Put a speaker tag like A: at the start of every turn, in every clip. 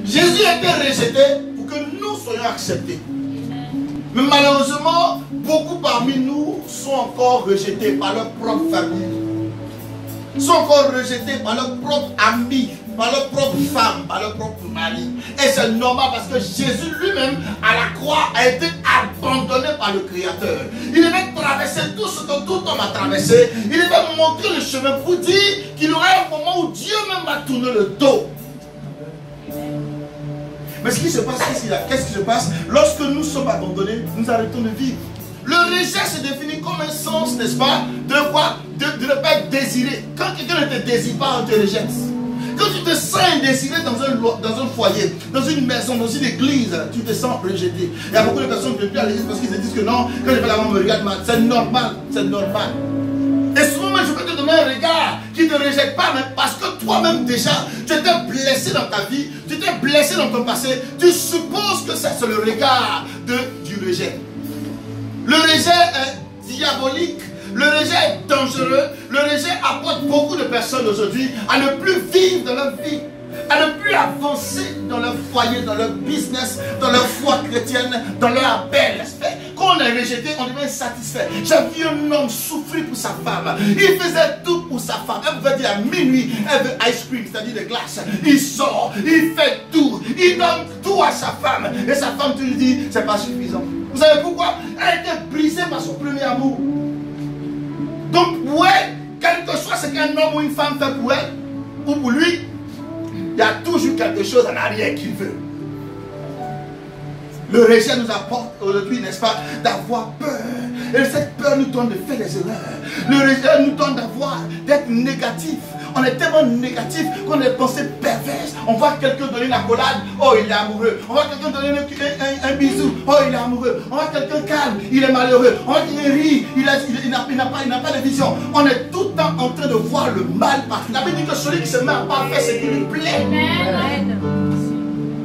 A: Jésus a été rejeté pour que nous soyons acceptés. Mais malheureusement, beaucoup parmi nous sont encore rejetés par leur propre famille. Sont encore rejetés par leurs propres amis, par leurs propres femmes, par leur propre mari. Et c'est normal parce que Jésus lui-même, à la croix, a été abandonné par le Créateur. Il devait traverser tout ce que tout homme a traversé. Il devait montrer le chemin pour dire qu'il y aurait un moment où Dieu même va tourner le dos. Mais ce qui se passe, qu'est-ce qui se passe? Lorsque nous sommes abandonnés, nous arrêtons de vivre. Le rejet se définit comme un sens, n'est-ce pas? De quoi? De ne pas être désiré. Quand quelqu'un ne te désire pas, on te rejette. Quand tu te sens indésiré dans un foyer, dans une maison, dans une église, tu te sens rejeté. Il y a beaucoup de personnes qui ne viennent plus à l'église parce qu'ils se disent que non, quand je vais là-bas, on me regarde mal. C'est normal, c'est normal. Et souvent, je peux te donner un regard qui ne te rejette pas, mais parce que toi-même déjà, tu étais blessé dans ta vie, tu étais blessé dans ton passé, tu supposes que c'est le regard du rejet. Le rejet est diabolique, le rejet est dangereux, le rejet apporte beaucoup de personnes aujourd'hui à ne plus vivre dans leur vie, à ne plus avancer dans leur foyer, dans leur business, dans leur foi chrétienne, dans leur appel. Quand on est rejeté, on devient satisfait. J'ai vu un homme souffrir pour sa femme. Il faisait tout pour sa femme. Elle veut dire à minuit, elle veut ice cream, c'est-à-dire des glaces. Il sort, il fait tout, il donne tout à sa femme. Et sa femme lui dit, c'est pas suffisant. Vous savez pourquoi? Elle a été brisée par son premier amour. Donc, ouais, quel que soit ce qu'un homme ou une femme fait pour elle, ou pour lui, il y a toujours quelque chose en arrière qu'il veut. Le rejet nous apporte aujourd'hui, n'est-ce pas, d'avoir peur. Et cette peur nous donne de faire des erreurs. Le rejet nous donne d'être négatif. On est tellement négatif qu'on a des pensées perverses. On voit quelqu'un donner une accolade, oh il est amoureux. On voit quelqu'un donner un bisou, oh il est amoureux. On voit quelqu'un calme, il est malheureux. On voit quelqu'un rit, il n'a pas de vision. On est tout le temps en train de voir le mal partout. La Bible dit que celui qui se met à pas faire ce qui lui plaît.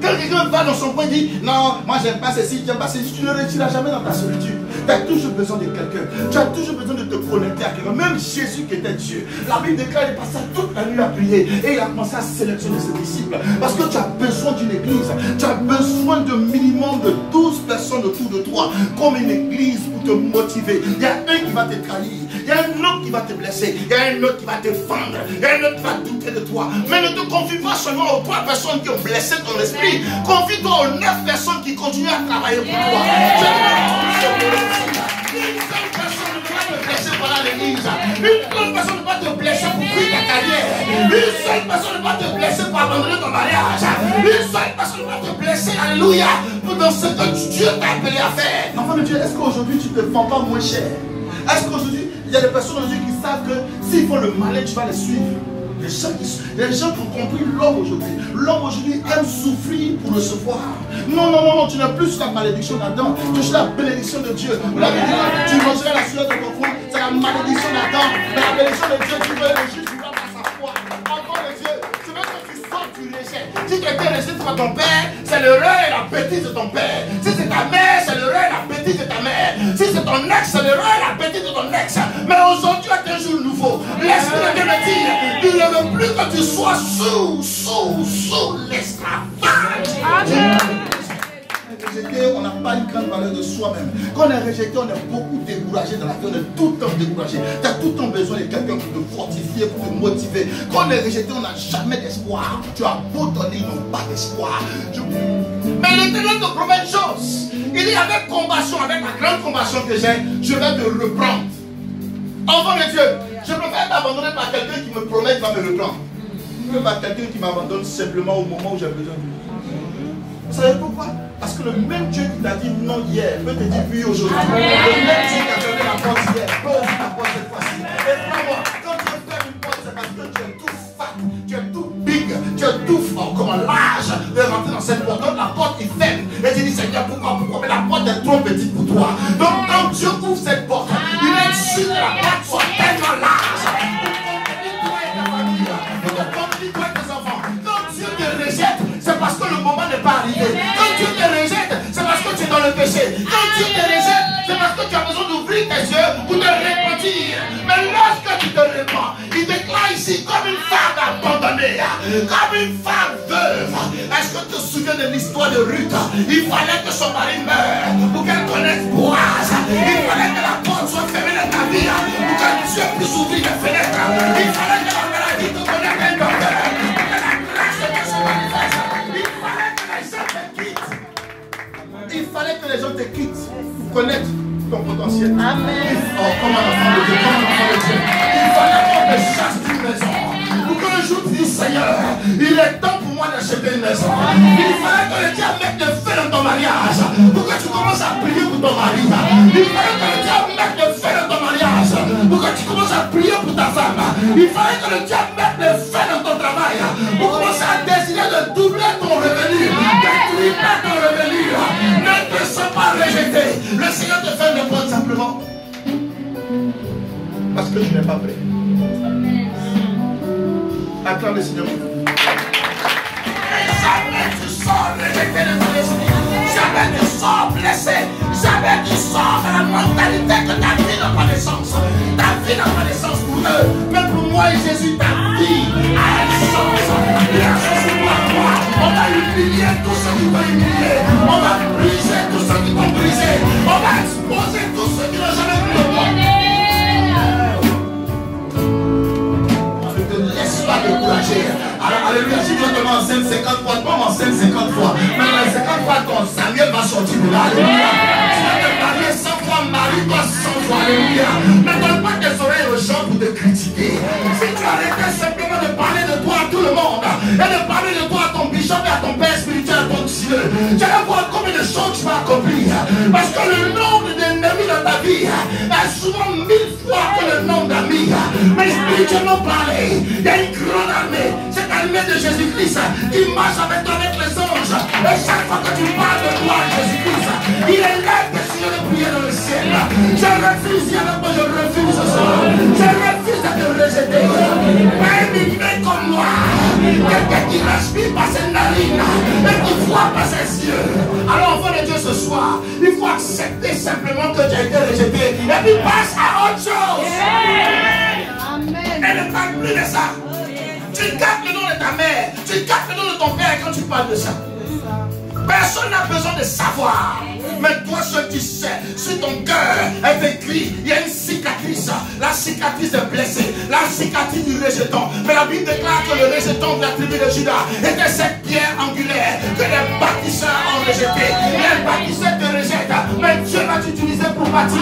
A: Quand quelqu'un va dans son coin et dit non, moi j'aime pas ceci, j'aime pas ceci, tu ne réussiras jamais dans ta solitude. Tu as toujours besoin de quelqu'un. Tu as toujours besoin de te connecter à quelqu'un. Même Jésus qui était Dieu. La Bible déclare qu'il passait toute la nuit à prier. Et il a commencé à sélectionner ses disciples. Parce que tu as besoin d'une église. Tu as besoin de minimum de 12 personnes autour de toi. Comme une église pour te motiver. Il y a un qui va te trahir. Il y a un autre qui va te blesser. Il y a un autre qui va te fendre. Il y a un autre qui va douter de toi. Mais ne te confie pas seulement aux 3 personnes qui ont blessé ton esprit. Confie-toi aux 9 personnes qui continuent à travailler pour toi. Une seule personne ne va te blesser pendant l'église. Une seule personne ne va te blesser pour fuir ta carrière. Une seule personne ne va te blesser pour abandonner ton mariage. Une seule personne ne va te blesser, alléluia, dans ce que Dieu t'a appelé à faire. Enfant de Dieu, est-ce qu'aujourd'hui tu ne te vends pas moins cher? Est-ce qu'aujourd'hui, il y a des personnes aujourd'hui qui savent que s'ils font le malin, tu vas les suivre? Il y a des gens qui ont compris l'homme aujourd'hui. L'homme aujourd'hui aime souffrir pour recevoir. Non, non, non, non, tu n'as plus sur la malédiction d'Adam. Tu es sur la bénédiction de Dieu. La bénédiction, tu mangeras la sueur de ton front. C'est la malédiction d'Adam. La bénédiction de Dieu, tu veux le juste vivre par sa foi. Encore de Dieu, c'est même que tu sors du rejet. Si tu étais rejeté par ton père, c'est l'erreur et la bêtise de ton père. Si c'est ta mère, c'est l'erreur et la bêtise de ta mère. Si c'est ton ex, c'est l'erreur et la bêtise de ton ex. Mais aujourd'hui est un jour nouveau. L'esprit de Dieu me dit, il ne veut plus que tu sois sous l'esclavage. On n'a pas une grande valeur de soi-même. Quand on est rejeté, on est beaucoup découragé dans la vie. On est tout le temps découragé. Tu as tout le temps besoin de quelqu'un pour te fortifier, pour te motiver. Quand on est rejeté, on n'a jamais d'espoir. Tu as beau donner, ils n'ont pas d'espoir. Mais l'Éternel te promet une chose. Il dit avec compassion, avec la grande compassion que j'ai, je vais te reprendre. Enfant de Dieu, je préfère t'abandonner par quelqu'un qui me promet qu'il va me reprendre que par quelqu'un qui m'abandonne simplement au moment où j'ai besoin de lui. Vous savez pourquoi? Parce que le même Dieu qui t'a dit non hier peut te dire oui aujourd'hui. Le même Dieu qui a fermé la porte hier peut ouvrir la porte cette fois-ci. Et crois-moi, quand Dieu ferme une porte, c'est parce que tu es tout fat, tu es tout big, tu es tout fort, comme l'âge de rentrer dans cette porte. Donc la porte est ferme. Et tu dis Seigneur, pourquoi? Mais la porte est trop petite pour toi. Donc quand Dieu ouvre cette porte, il est sûr que la porte soit tellement large. C'est parce que le moment n'est pas arrivé. Quand Dieu te rejette, c'est parce que tu es dans le péché. Quand Dieu te rejette, c'est parce que tu as besoin d'ouvrir tes yeux pour te repentir. Mais lorsque tu te repens, il déclare ici comme une femme abandonnée, comme une femme veuve. Est-ce que tu de l'histoire de Ruth, il fallait que son mari meure pour qu'elle connaisse Boaz. Il fallait que la porte soit fermée dans ta vie pour que Dieu puisse ouvrir les fenêtres. Il fallait que la maladie te connaisse un docteur, pour que la grâce de Dieu se manifeste. Il fallait que les gens te quittent. Il fallait que les gens te quittent pour connaître ton potentiel.
B: Amen.
A: Oh, comme un enfant de Dieu, comme un enfant de Dieu. Il fallait qu'on te chasse d'une maison. Pour qu'un jour tu dis, Seigneur, il est temps pour moi d'acheter une maison. Il fallait que le diable mette le feu dans ton mariage. Pour que tu commences à prier pour ton mari. Il fallait que le diable mette le feu dans ton mariage. Pour que tu commences à prier pour ta femme. Il fallait que le diable mette le feu dans ton travail. Pour commencer à décider de doubler ton revenu. De tripler ton revenu. Ne te sens pas rejeté. Le Seigneur te fait une porte simplement. Parce que je n'ai pas prêt. Acclame le Seigneur. Jamais tu sors rejeté de ton esprit. Jamais tu sors blessé. Jamais tu sors dans la mentalité que ta vie n'a pas de sens. Ta vie n'a pas de sens pour eux. Mais pour moi et Jésus, ta vie a un sens. Il y a un sens pour toi. On va humilier tous ceux qui t'ont humilié. On va briser tous ceux qui t'ont brisé. On va exposer tous ceux qui n'ont jamais vu le monde. Pas décourager. Alors, alléluia, si Dieu te met enceinte 50 fois, pas enceinte 50 fois. Mais dans les 50 fois, ton Samuel va sortir de là. Alléluia. Si tu te marier 100 fois, marie-toi 100 fois. Alléluia. Ne donne pas tes oreilles aux gens pour te critiquer. Si tu arrêtais simplement de parler de toi à tout le monde, et de parler de toi à ton bishop et à ton père spirituel, à ton Dieu, tu vas voir combien de choses tu vas accomplir. Parce que le nombre d'ennemis dans ta vie est souvent 1000 fois que le nombre d'amis. Mais spirituellement parlé, il y a une grande armée. Cette armée de Jésus-Christ qui marche avec toi, avec les anges. Et chaque fois que tu parles de toi à Jésus-Christ, il élève des signes de prière dans le ciel. Je refuse, il y a même pas, je refuse ce soir. Je refuse de te rejeter. Pas un humain comme moi. Quelqu'un qui respire par ses narines et qui voit par ses yeux. Alors, enfant de Dieu, ce soir, il faut accepter simplement que tu as été rejeté. Et puis passe à autre chose.
B: Amen.
A: Et ne parle plus de ça. Tu gardes le nom de ta mère, tu gardes le nom de ton père quand tu parles de ça. Personne n'a besoin de savoir. Mais toi seul tu sais, sur ton cœur est écrit, il y a une cicatrice. La cicatrice de blessé, la cicatrice du rejeton. Mais la Bible déclare que le rejeton de la tribu de Judas était cette pierre angulaire que les bâtisseurs ont rejeté. Les bâtisseurs te rejettent, mais Dieu va t'utiliser pour bâtir.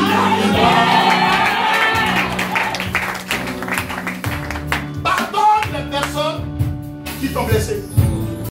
A: Pardonne les personnes qui t'ont blessé.